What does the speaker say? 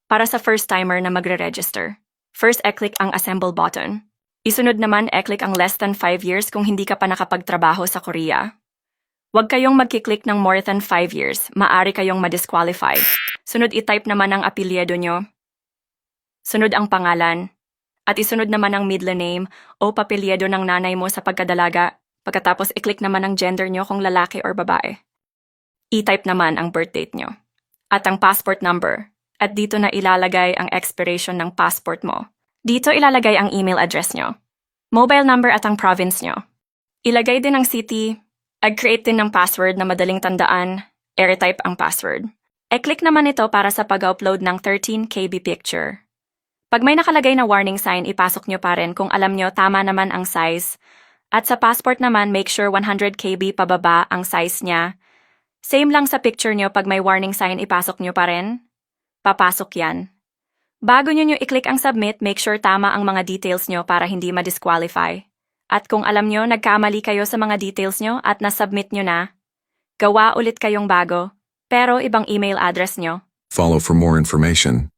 Para sa first-timer na magre-register, first e-click ang Assemble button. Isunod naman e-click ang less than 5 years kung hindi ka pa nakapagtrabaho sa Korea. Huwag kayong magkiklik ng more than 5 years, maaari kayong ma-disqualify. Sunod i-type naman ang apelyido nyo. Sunod ang pangalan. At isunod naman ang middle name o papelyedo ng nanay mo sa pagkadalaga. Pagkatapos i-click naman ang gender nyo kung lalaki or babae. I-type naman ang birth date nyo. At ang passport number. At dito na ilalagay ang expiration ng passport mo. Dito ilalagay ang email address nyo, mobile number at ang province nyo. Ilagay din ang city, create din ng password na madaling tandaan, retype ang password. E-click naman ito para sa pag-upload ng 13 KB picture. Pag may nakalagay na warning sign, ipasok nyo pa rin kung alam nyo tama naman ang size. At sa passport naman, make sure 100 KB pababa ang size niya. Same lang sa picture nyo, pag may warning sign, ipasok nyo pa rin. Papasok yan. Bago nyo i-click ang submit, make sure tama ang mga details nyo para hindi ma-disqualify. At kung alam nyo, nagkamali kayo sa mga details nyo at na-submit nyo na, gawa ulit kayong bago, pero ibang email address nyo. Follow for more information.